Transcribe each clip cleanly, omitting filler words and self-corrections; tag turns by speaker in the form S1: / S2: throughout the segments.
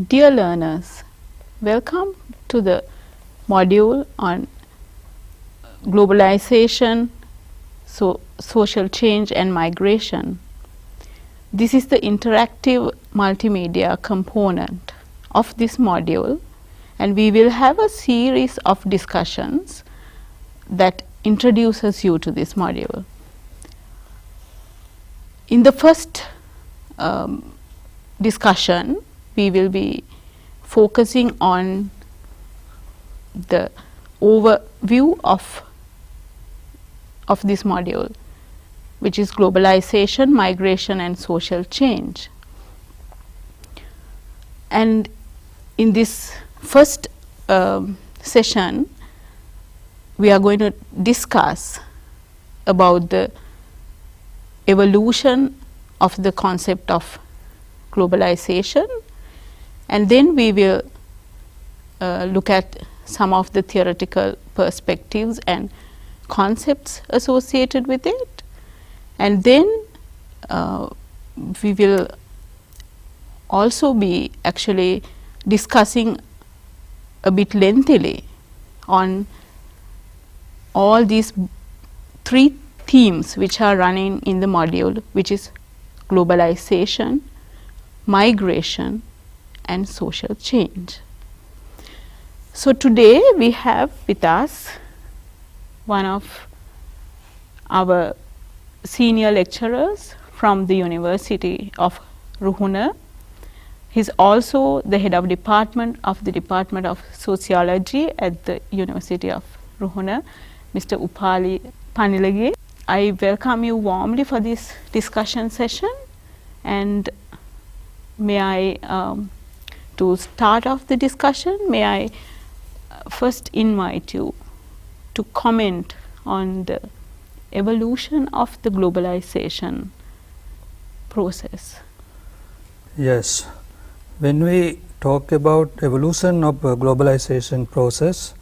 S1: Dear learners, welcome to the module on globalization, social change and migration. This is the interactive multimedia component of this module, and we will have a series of discussions that introduces you to this module. In the first discussion, we will be focusing on the overview of this module, which is globalization, migration and social change. And in this first session, we are going to discuss about the evolution of the concept of globalization, and then we will look at some of the theoretical perspectives and concepts associated with it, and then we will also be actually discussing a bit lengthily on all these three themes which are running in the module, which is globalization, migration and social change. So, today we have with us one of our senior lecturers from the University of Ruhuna. He is also the head of the Department of Sociology at the University of Ruhuna, Mr. Upali Panilage. I welcome you warmly for this discussion session, and may I to start off the discussion, may I first invite you to comment on the evolution of the globalization process.
S2: Yes, when we talk about evolution of globalization process,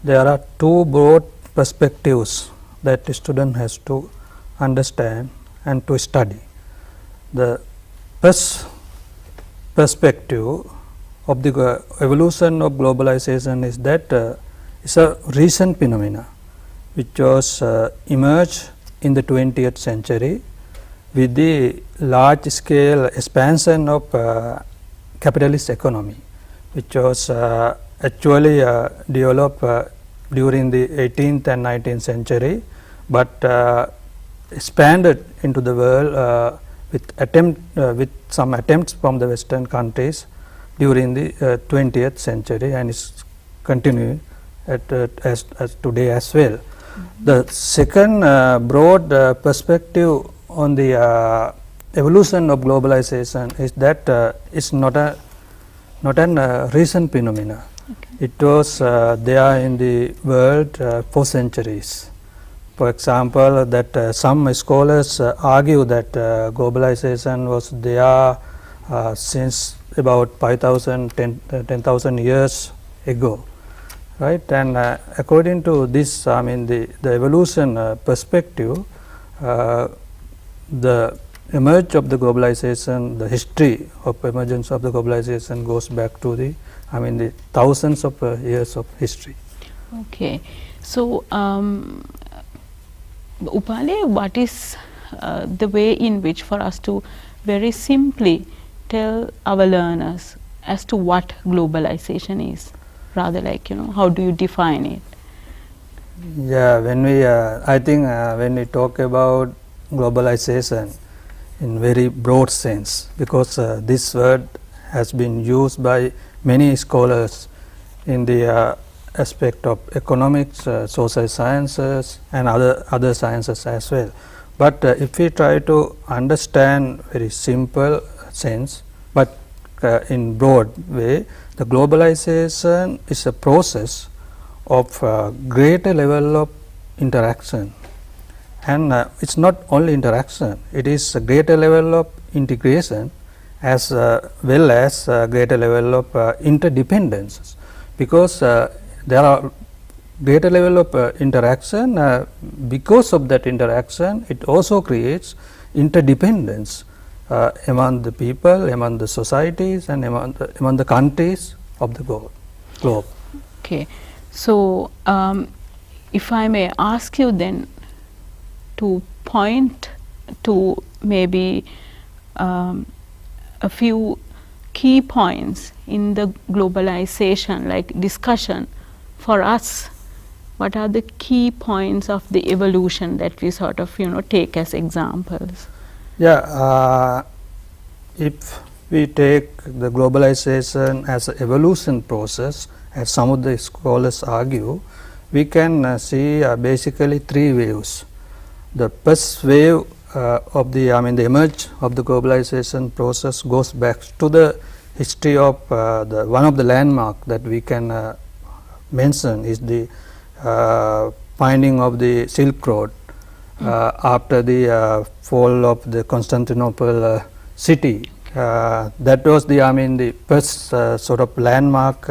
S2: there are two broad perspectives that the student has to understand and to study. The first perspective of the evolution of globalization is that it's a recent phenomena which was emerged in the 20th century with the large scale expansion of capitalist economy, which was actually developed during the 18th and 19th century, but expanded into the world with some attempts from the Western countries during the 20th century, and is continuing as today as well. The second broad perspective on the evolution of globalization is that it's not a recent phenomena. Okay. It was there in the world for centuries. For example, that some scholars argue that globalization was there since about 10,000 years ago, right? And according to this, I mean the evolution perspective, the emerge of the globalization, the history of emergence of the globalization goes back to the thousands of years of history.
S1: Okay, so Upale, what is the way in which for us to very simply tell our learners as to what globalization is, rather like how do you define it?
S2: Yeah, when we I think when we talk about globalization in very broad sense, because this word has been used by many scholars in the aspect of economics, social sciences and other sciences as well. But if we try to understand very simple sense, but in broad way, the globalization is a process of greater level of interaction, and it's not only interaction, it is a greater level of integration as well as greater level of interdependence, because there are greater level of interaction. Because of that interaction, it also creates interdependence among the people, among the societies, and among the countries of the globe.
S1: Okay. So, if I may ask you then to point to maybe a few key points in the globalization, like discussion for us, what are the key points of the evolution that we sort of take as examples?
S2: Yeah, if we take the globalization as an evolution process, as some of the scholars argue, we can see basically three waves. The first wave of the emerge of the globalization process goes back to the history of one of the landmark that we can mention is the finding of the Silk Road after the fall of the Constantinople city. That was the first sort of landmark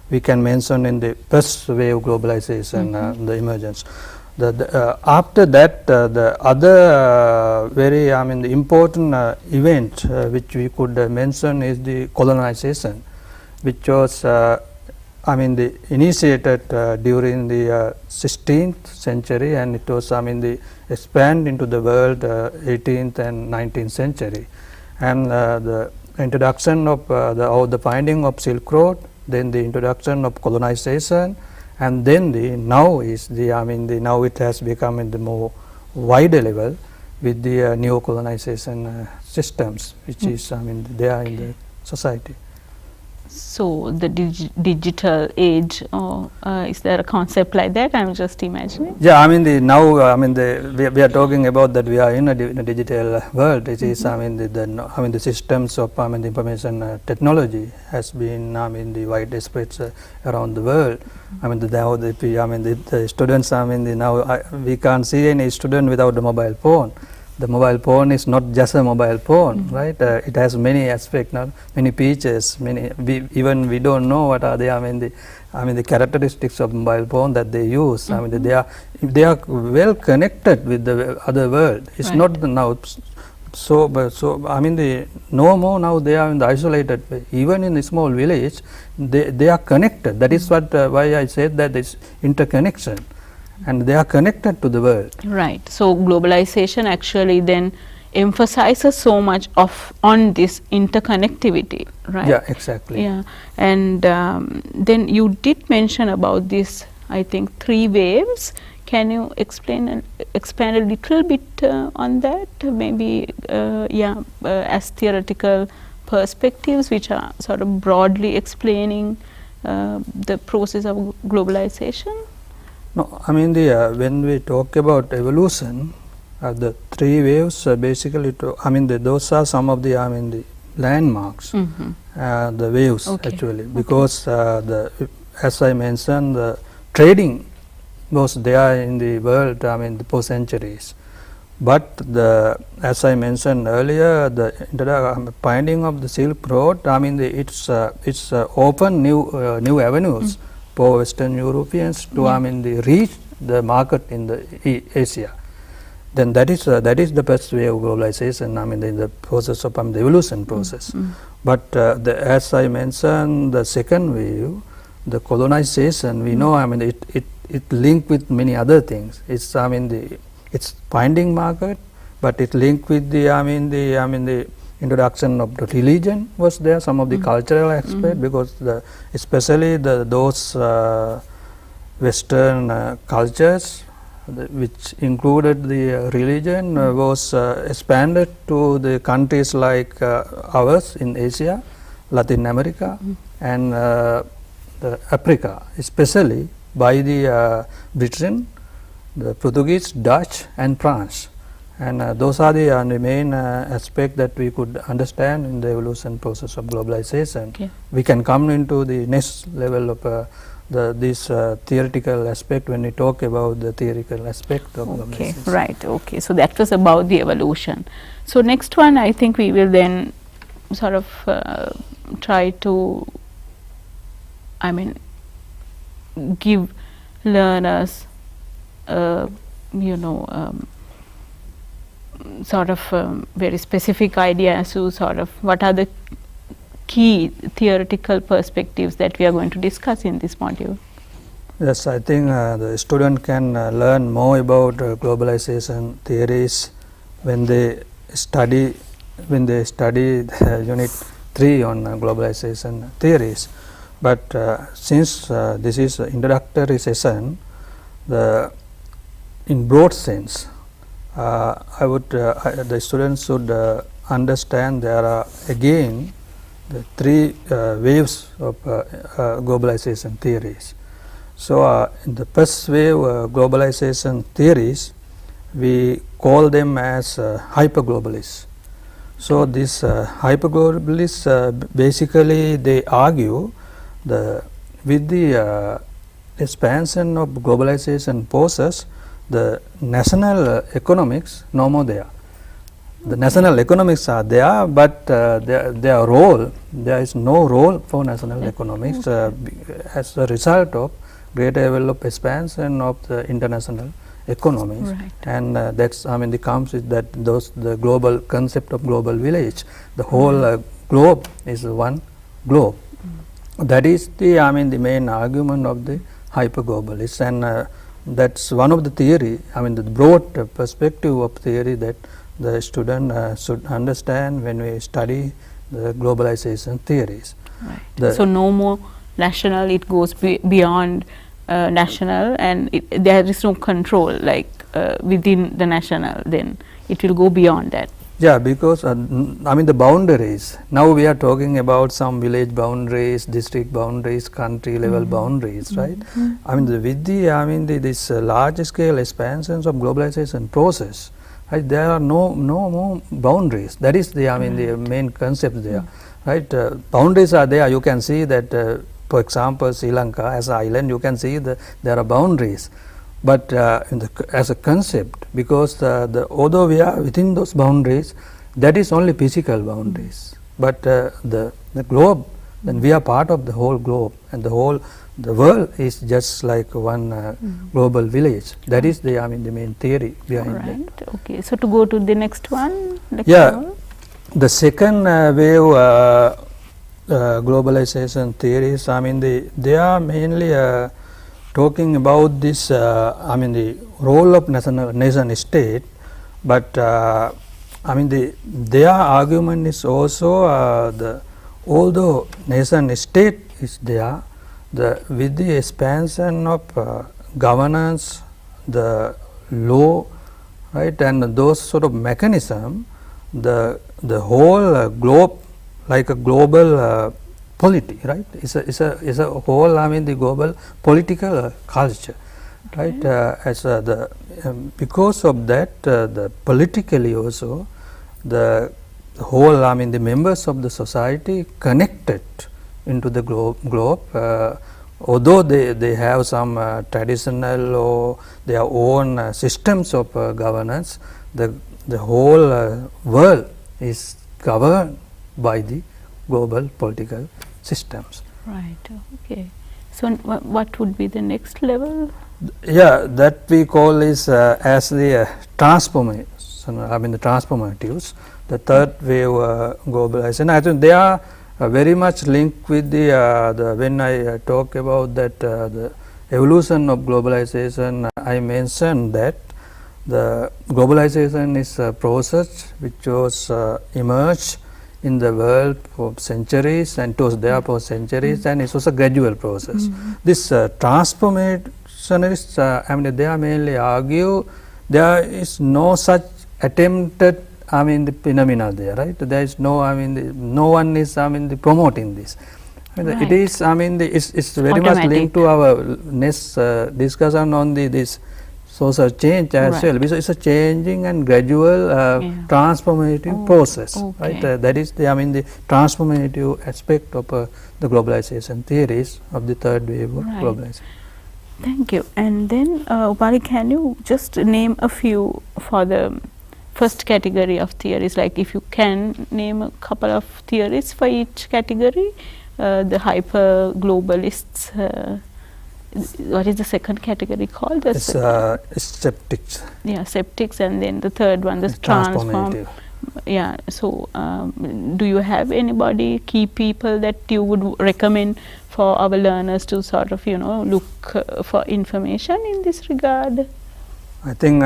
S2: we can mention in the first wave globalization, the emergence. After that, the other very the important event which we could mention is the colonization, which was initiated during the 16th century, and it was the expand into the world 18th and 19th century, and the introduction of the finding of Silk Road, then the introduction of colonization, and then now it has become in the more wider level with the neo-colonization systems, which is there in the society.
S1: So, the digital age, is there a concept like that? I am just imagining.
S2: Yeah, now we are talking about that we are in a digital world. It is the systems of the information technology has been the widely spread around the world. The students now we can't see any student without a mobile phone. The mobile phone is not just a mobile phone, right? It has many aspects, many features. We don't know what are the characteristics of mobile phone that they use. They are well connected with the other world. It's not now. No more now they are in the isolated way. Even in a small village, they are connected. That is what why I said that it's interconnection. And they are connected to the world.
S1: Right. So, globalization actually then emphasizes so much on this interconnectivity, right?
S2: Yeah, exactly.
S1: Yeah. And then you did mention about this, I think, 3 waves. Can you expand a little bit on that? Maybe, as theoretical perspectives which are sort of broadly explaining the process of globalization?
S2: No, when we talk about evolution, the 3 waves basically, those are some of the landmarks, the waves actually, because as I mentioned, the trading was there in the world for centuries. But as I mentioned earlier, the finding of the Silk Road, it's open new avenues for Western Europeans to reach the market in the Asia. Then that is the first way of globalization. In the process of the evolution process. But as I mentioned, the second wave, the colonization, we know it linked with many other things. It's finding market, but it linked with the introduction of the religion was there, some of the cultural aspect, because especially those Western cultures which included the religion was expanded to the countries like ours in Asia, Latin America, and Africa, especially by the Britain, the Portuguese, Dutch, and France. And those are the main aspects that we could understand in the evolution process of globalization.
S1: Okay.
S2: We can come into the next level of this theoretical aspect when we talk about the theoretical aspect of globalization.
S1: Right. Okay. So that was about the evolution. So next one, I think we will then sort of try to, give learners, sort of very specific idea as to sort of what are the key theoretical perspectives that we are going to discuss in this module.
S2: Yes, I think the student can learn more about globalization theories when they study the unit 3 on globalization theories. But since this is an introductory session, in broad sense, the students should understand there are again the 3 waves of globalization theories. So, in the first wave globalization theories, we call them as hyperglobalists. So, these hyperglobalists basically they argue with the expansion of globalization process, the national economics no more there. The national economics are there, but their role, there is no role for national economics as a result of greater level of expansion of the international economies.
S1: Right.
S2: And that's, the comes with that the global concept of global village. The whole globe is one globe. That is the the main argument of the hyperglobalists, and that's one of the theory, the broad perspective of theory that the student should understand when we study the globalization theories.
S1: Right. So, no more national, it goes beyond national, and there is no control like within the national, then it will go beyond that.
S2: Yeah, because the boundaries, now we are talking about some village boundaries, district boundaries, country level boundaries, right? With this large scale expansions of globalization process, right, there are no more boundaries. That is the the main concept there, right? Boundaries are there. You can see that, for example, Sri Lanka as an island, you can see there are boundaries. But as a concept, because although we are within those boundaries, that is only physical boundaries. But the globe, then we are part of the whole globe, and the world is just like one global village. That is the the main theory behind that.
S1: Okay. So, to go to the next one.
S2: The second wave globalization theories, they are mainly talking about this, the role of nation state, but their argument is also although nation state is there, with the expansion of governance, the law, right, and those sort of mechanism, the whole globe, like a global polity, right, is a whole the global political culture, right, because of that the politically also the whole the members of the society connected into the globe, although they have some traditional or their own systems of governance, the whole world is governed by the global political systems.
S1: Right. Okay. So, what would be the next level?
S2: Yeah, that we call is as the transformation. The transformatives. The third wave globalization. I think they are very much linked with the when I talk about that the evolution of globalization. I mentioned that the globalization is a process which was emerged in the world for centuries, and it was there for centuries, and it was a gradual process. This transformationists, they are mainly argue there is no such attempted the phenomena there, right? There is no no one is promoting this.
S1: Right.
S2: It is it's very much linked to our next discussion on this social change as well. So, it's a changing and gradual transformative process, right? That is the the transformative aspect of the globalization theories of the third wave of globalization.
S1: Thank you. And then Upali, can you just name a few for the first category of theories, like if you can name a couple of theories for each category, the hyper globalists what is the second category called? The
S2: It's skeptics.
S1: yeah, skeptics, and then the third one, the
S2: It's
S1: transform.
S2: transformative.
S1: Yeah. So, do you have anybody, key people that you would recommend for our learners to sort of, you know, look for information in this regard?
S2: I think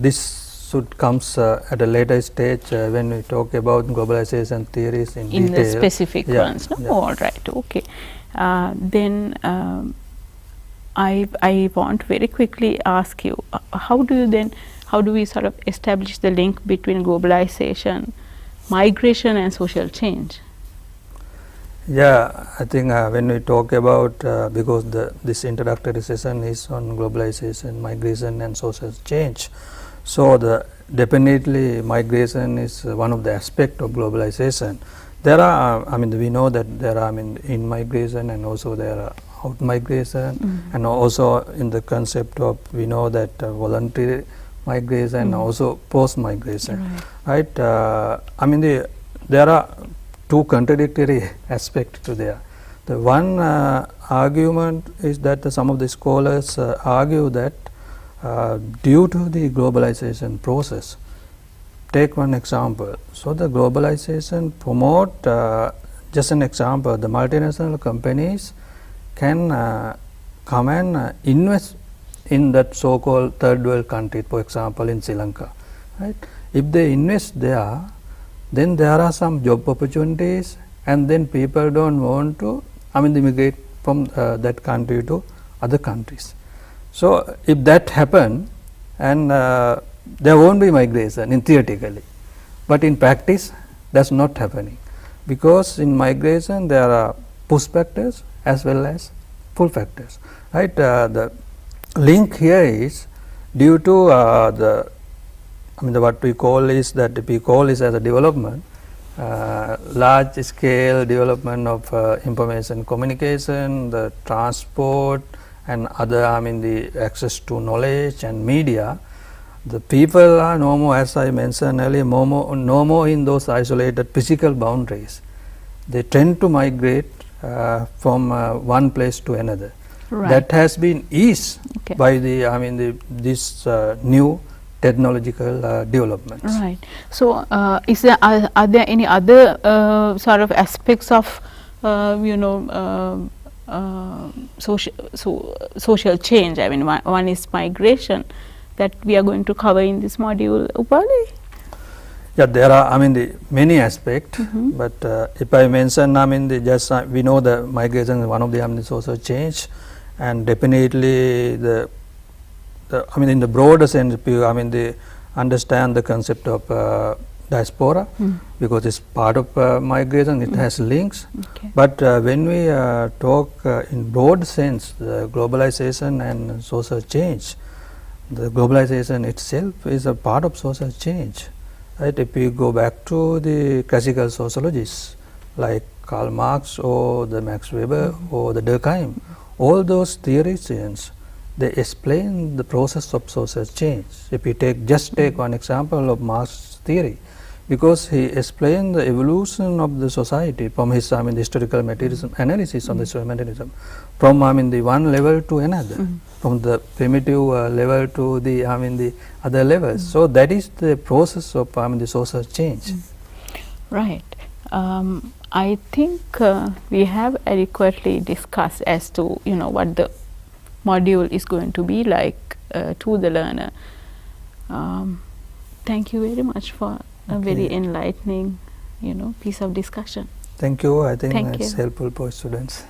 S2: this should comes at a later stage when we talk about globalization theories in
S1: In
S2: detail.
S1: the specific
S2: Yeah,
S1: ones, no?
S2: yeah.
S1: All right, okay. Then I want very quickly ask you, how do we sort of establish the link between globalization, migration and social change?
S2: Yeah, I think when we talk about, because this introductory session is on globalization, migration and social change, so definitely migration is one of the aspects of globalization. There are, we know that there are, in migration, and also there are out migration, and also in the concept of, we know that voluntary migration, and also post migration, right? There are two contradictory aspects to there. The one argument is that some of the scholars argue that due to the globalization process, take one example. So the globalization promote, just an example, the multinational companies can come and invest in that so-called third world country, for example in Sri Lanka, right? If they invest there, then there are some job opportunities, and then people don't want to immigrate from that country to other countries. So if that happen, and there won't be migration in theoretically, but in practice that's not happening, because in migration there are push factors as well as pull factors, right? The link here is due to what we call is that we call is as a development, large scale development of information communication, the transport and other, the access to knowledge and media. The people are no more, as I mentioned earlier, no more in those isolated physical boundaries. They tend to migrate from one place to another.
S1: Right.
S2: That has been eased
S1: Okay.
S2: by this new technological developments.
S1: Right. So, are there any other sort of aspects of social change? I mean, one is migration that we are going to cover in this module, Upali.
S2: Yeah, there are many aspects, but if I mention we know the migration is one of the social change, and definitely in the broader sense, they understand the concept of diaspora, because it's part of migration, it has links.
S1: Okay.
S2: But when we talk in broad sense, the globalization and social change, the globalization itself is a part of social change, right? If we go back to the classical sociologists like Karl Marx or the Max Weber or the Durkheim, all those theorists, they explain the process of social change. If we take one example of Marx's theory, because he explained the evolution of the society from his the historical materialism analysis on the social materialism, from the one level to another, from the primitive level to the the other levels. So that is the process of the social change.
S1: Right. I think we have adequately discussed as to what the module is going to be like to the learner. Thank you very much for a very enlightening piece of discussion.
S2: Thank you. I think
S1: Thank
S2: it's
S1: you.
S2: helpful for students.